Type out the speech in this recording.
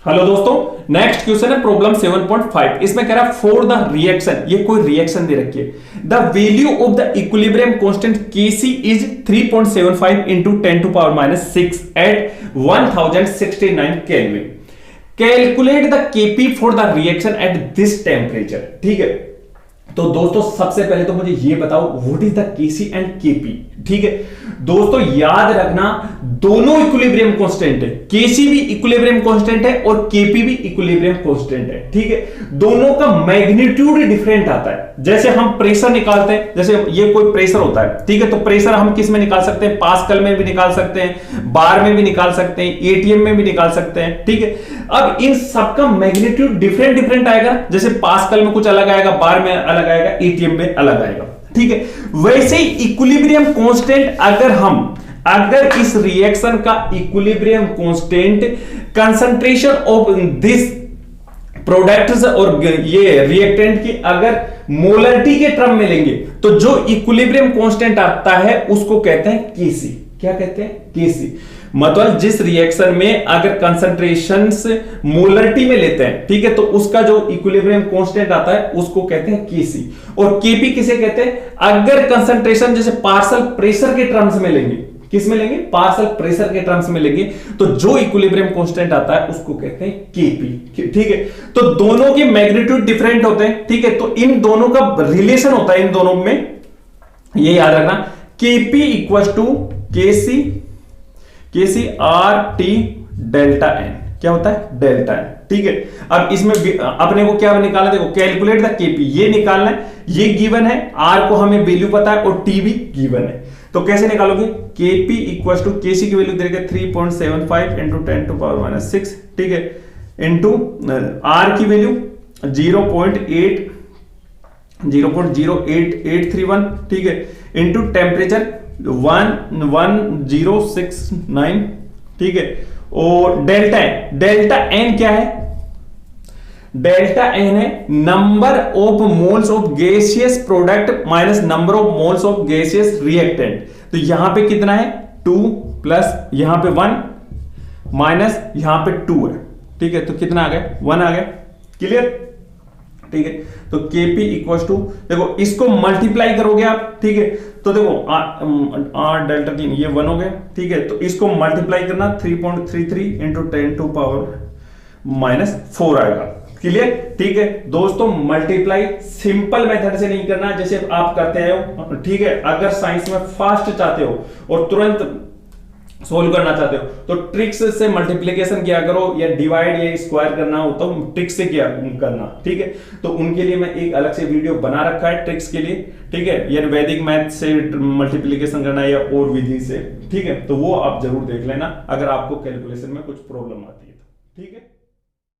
Hello दोस्तों, next question है problem 7.5। इसमें कह रहा है फॉर द रिएक्शन, ये कोई रिएक्शन दे रखी है। The value of the equilibrium constant Kc is 3.75 into 10 to power minus 6 at 1069 kelvin. Calculate the Kp for the reaction at this temperature. ठीक है, तो दोस्तों सबसे पहले तो मुझे ये बताओ what is the Kc and Kp। ठीक है दोस्तों, याद रखना दोनों इक्विलिब्रियम कांस्टेंट है। Kc भी इक्विलिब्रियम कांस्टेंट है और Kp भी इक्विलिब्रियम कांस्टेंट है। ठीक है, दोनों का मैग्नीट्यूड डिफरेंट आता है। जैसे हम प्रेशर निकालते हैं, जैसे ये कोई प्रेशर होता है, ठीक है, तो प्रेशर हम किस में निकाल सकते हैं? पास्कल में भी निकाल सकते हैं, बार में भी निकाल सकते हैं, एटीएम में भी निकाल सकते हैं। ठीक है, अब इन सबका मैग्नीट्यूड डिफरेंट आएगा। जैसे पास्कल में कुछ अलग आएगा, बार में अलग आएगा, एटीएम में अलग आएगा। ठीक है, वैसे ही इक्विलिब्रियम कांस्टेंट अगर इस रिएक्शन का equilibrium constant concentration of this products और ये रिएक्टेंट की अगर मोलरिटी के टर्म में लेंगे तो जो इक्विलिब्रियम कांस्टेंट आता है उसको कहते हैं Kc। क्या कहते हैं? Kc। मतलब जिस रिएक्शन में अगर कंसंट्रेशंस मोलरिटी में लेते हैं, ठीक है, तो उसका जो इक्विलिब्रियम कांस्टेंट आता है उसको कहते हैं Kc। और Kp किसे कहते हैं? अगर कंसंट्रेशन जैसे पार्शियल प्रेशर के टर्म्स में लेंगे, किस में लेंगे? पार्शियल प्रेशर के टर्म्स में लेंगे, तो जो इक्विलिब्रियम कांस्टेंट आता है उसको कहते हैं Kp। ठीक है, तो दोनों के मैग्नीट्यूड डिफरेंट होते हैं। ठीक है, तो इन दोनों का रिलेशन होता है इन दोनों में, ये याद रखना, Kp equal to Kc RT delta n। क्या होता है? Delta n। ठीक है, अब इसमें अपने को क्या निकालना, देखो कैलकुलेट द Kp, ये निकालना है, ये गिवन है, R को हमें वैल्यू पता है और T भी गिवन है। तो कैसे निकालोगे? Kp इक्वल टू Kc की वैल्यू देगा 3.75 इंटू 10 टू पावर माइनस 6। ठीक है, इंटू R की वैल्यू 0.08831। ठीक है, इंटू टेम्परेचर 1069। ठीक है, और डेल्टा एन क्या है? डेल्टा एन है number of moles of gaseous product minus number of moles of gaseous reactant. तो यहां पे कितना है? 2 प्लस यहां पे 1 माइनस यहां पे 2 है। ठीक है, तो कितना आ गया? 1 आ गया। क्लियर? ठीक है, तो Kp इक्वल टू, देखो इसको मल्टीप्लाई करोगे आप, ठीक है, तो देखो R डेल्टा 3 ये 1 हो गया। ठीक है, तो इसको मल्टीप्लाई करना 3.33 इंटू 10 टू पावर माइनस 4 आएगा। क्लियर? ठीक है दोस्तों, मल्टीप्लाई सिंपल मेथड से नहीं करना जैसे आप करते हो। ठीक है, अगर साइंस में फास्ट चाहते हो और तुरंत सोल्व करना चाहते हो तो ट्रिक्स से मल्टीप्लिकेशन किया करो, या डिवाइड या स्क्वायर करना हो तो ट्रिक्स से किया करना। ठीक है, तो उनके लिए मैं एक अलग से वीडियो बना रखा है ट्रिक्स के लिए। ठीक है, यानी वैदिक मैथ से मल्टीप्लिकेशन करना या और विधि से। ठीक है, तो वो आप जरूर देख लेना अगर आपको कैलकुलेशन में कुछ प्रॉब्लम आती है। ठीक है।